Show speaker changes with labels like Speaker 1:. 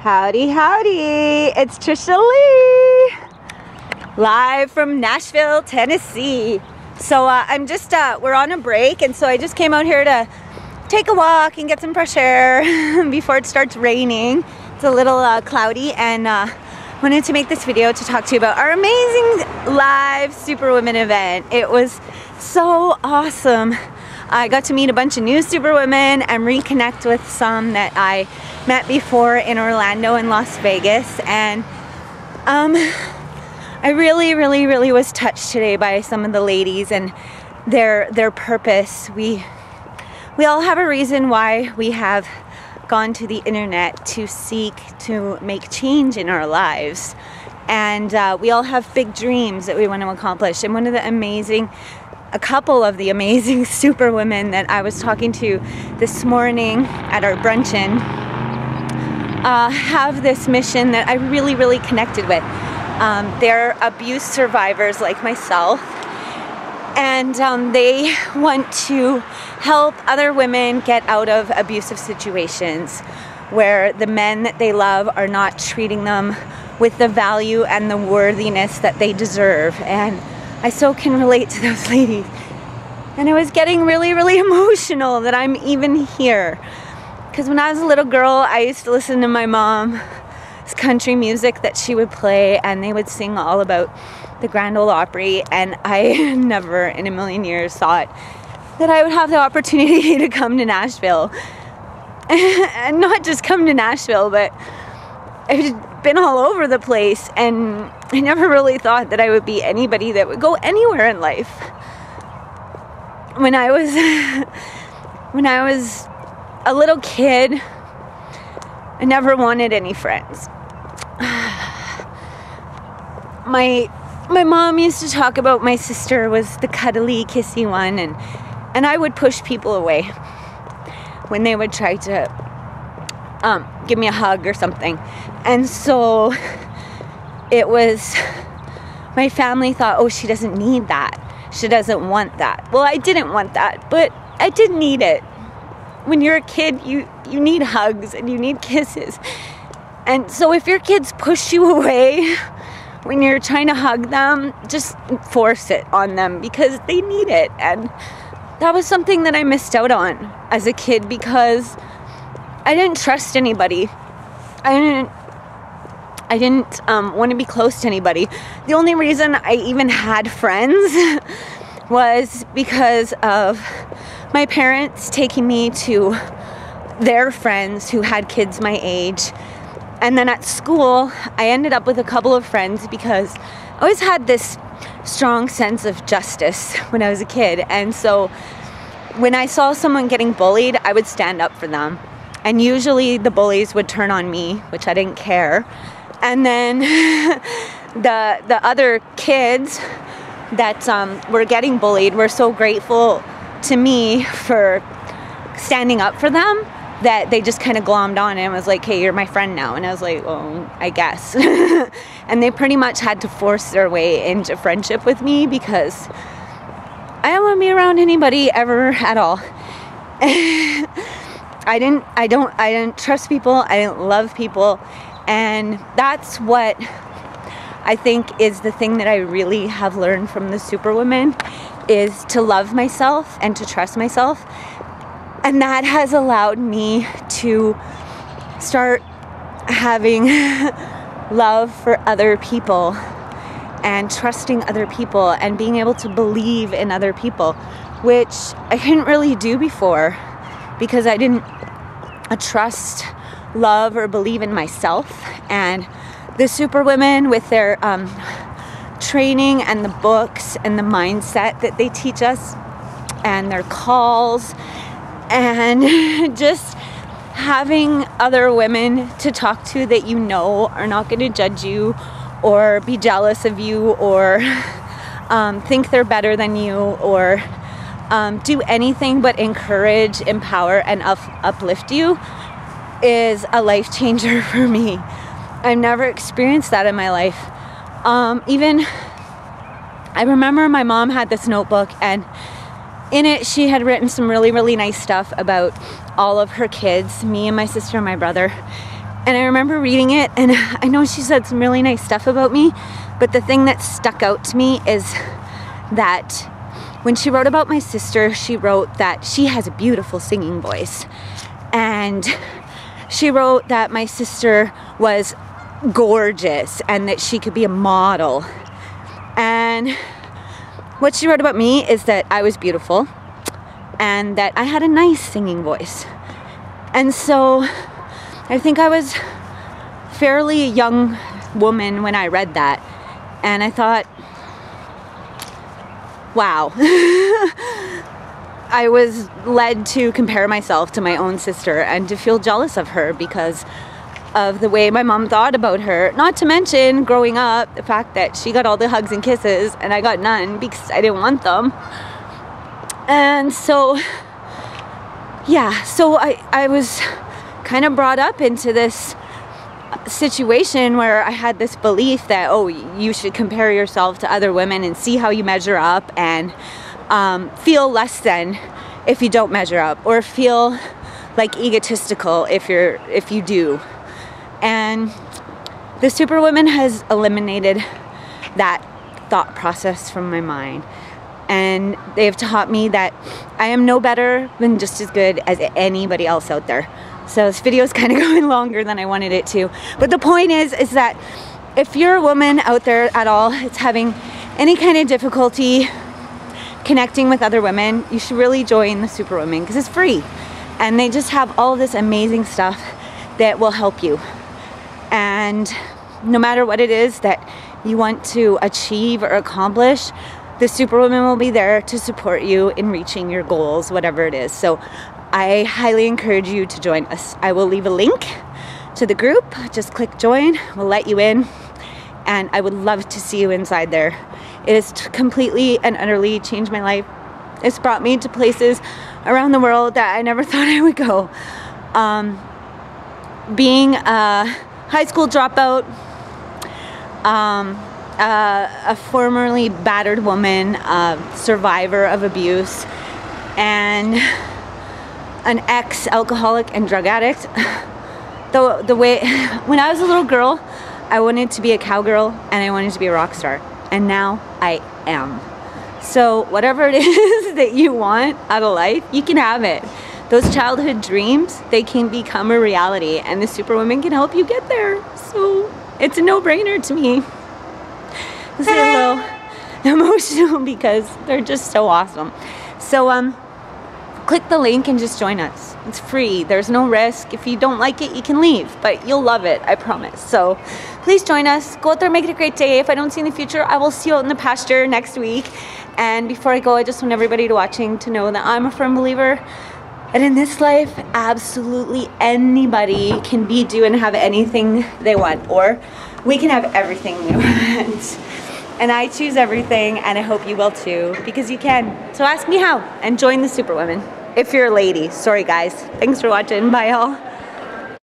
Speaker 1: Howdy, howdy, it's Trishaly, live from Nashville, Tennessee. So I'm just, we're on a break, and so I just came out here to take a walk and get some fresh air before it starts raining. It's a little cloudy, and wanted to make this video to talk to you about our amazing live Superwomen event. It was so awesome. I got to meet a bunch of new Superwomen and reconnect with some that I met before in Orlando and Las Vegas, and I really was touched today by some of the ladies and their purpose. We all have a reason why we have gone to the internet to seek to make change in our lives, and we all have big dreams that we want to accomplish. And a couple of the amazing Superwomen that I was talking to this morning at our bruncheon have this mission that I really connected with. They're abuse survivors like myself, and they want to help other women get out of abusive situations where the men that they love are not treating them with the value and the worthiness that they deserve. And I so can relate to those ladies, and I was getting really emotional that I'm even here, because when I was a little girl I used to listen to my mom's country music that she would play, and they would sing all about the Grand Ole Opry, and I never in a million years thought that I would have the opportunity to come to Nashville. And not just come to Nashville, but I've been all over the place, and I never really thought that I would be anybody that would go anywhere in life. When I was a little kid, I never wanted any friends. My mom used to talk about my sister was the cuddly, kissy one, and I would push people away when they would try to give me a hug or something. And so it was, my family thought, oh, she doesn't need that. She doesn't want that. Well, I didn't want that, but I did need it. When you're a kid, you need hugs and you need kisses. And so if your kids push you away when you're trying to hug them, just force it on them because they need it. And that was something that I missed out on as a kid because I didn't trust anybody. I didn't want to be close to anybody. The only reason I even had friends was because of my parents taking me to their friends who had kids my age. And then at school, I ended up with a couple of friends because I always had this strong sense of justice when I was a kid. And so when I saw someone getting bullied, I would stand up for them. And usually the bullies would turn on me, which I didn't care. And then the other kids that were getting bullied were so grateful to me for standing up for them that they just kind of glommed on and was like, hey, you're my friend now. And I was like, well, I guess. And they pretty much had to force their way into friendship with me because I don't want to be around anybody ever at all. I didn't trust people. I didn't love people. And that's what I think is the thing that I really have learned from the Superwomen, is to love myself and to trust myself. And that has allowed me to start having love for other people and trusting other people and being able to believe in other people, which I couldn't really do before because I didn't trust, love, or believe in myself. And the Superwomen, with their training and the books and the mindset that they teach us and their calls, and just having other women to talk to that you know are not going to judge you or be jealous of you or think they're better than you or do anything but encourage, empower, and uplift you is a life changer for me. I've never experienced that in my life. Even I remember my mom had this notebook, and in it she had written some really nice stuff about all of her kids, me and my sister and my brother. And I remember reading it, and I know she said some really nice stuff about me, but the thing that stuck out to me is that when she wrote about my sister, she wrote that she has a beautiful singing voice. And she wrote that my sister was gorgeous and that she could be a model. And what she wrote about me is that I was beautiful and that I had a nice singing voice. And so I think I was fairly young woman when I read that, and I thought, wow. I was led to compare myself to my own sister and to feel jealous of her because of the way my mom thought about her. Not to mention, growing up, the fact that she got all the hugs and kisses and I got none because I didn't want them. And so, yeah, so I was kind of brought up into this situation where I had this belief that, oh, you should compare yourself to other women and see how you measure up, and feel less than if you don't measure up, or feel like egotistical if you do. And the Superwoman has eliminated that thought process from my mind, and they have taught me that I am no better than just as good as anybody else out there. So this video is kind of going longer than I wanted it to. But the point is that if you're a woman out there at all that's having any kind of difficulty connecting with other women, you should really join the Superwoman because it's free. And they just have all this amazing stuff that will help you. And no matter what it is that you want to achieve or accomplish, the Superwoman will be there to support you in reaching your goals, whatever it is. So I highly encourage you to join us. I will leave a link to the group. Just click join. We'll let you in. And I would love to see you inside there. It has completely and utterly changed my life. It's brought me to places around the world that I never thought I would go. Being a high school dropout, a formerly battered woman, a survivor of abuse, and an ex-alcoholic and drug addict. The way, when I was a little girl, I wanted to be a cowgirl and I wanted to be a rock star. And now I am. So whatever it is that you want out of life, you can have it. Those childhood dreams, they can become a reality, and the Superwoman can help you get there. So it's a no-brainer to me. This is a little emotional because they're just so awesome. So click the link and just join us. It's free. There's no risk. If you don't like it, you can leave, but you'll love it, I promise. So please join us. Go out there and make it a great day. If I don't see you in the future, I will see you out in the pasture next week. And before I go, I just want everybody watching to know that I'm a firm believer that in this life, absolutely anybody can be, do, and have anything they want, or we can have everything we want. And I choose everything, and I hope you will too, because you can. So ask me how, and join the Superwoman. If you're a lady. Sorry guys. Thanks for watching. Bye all.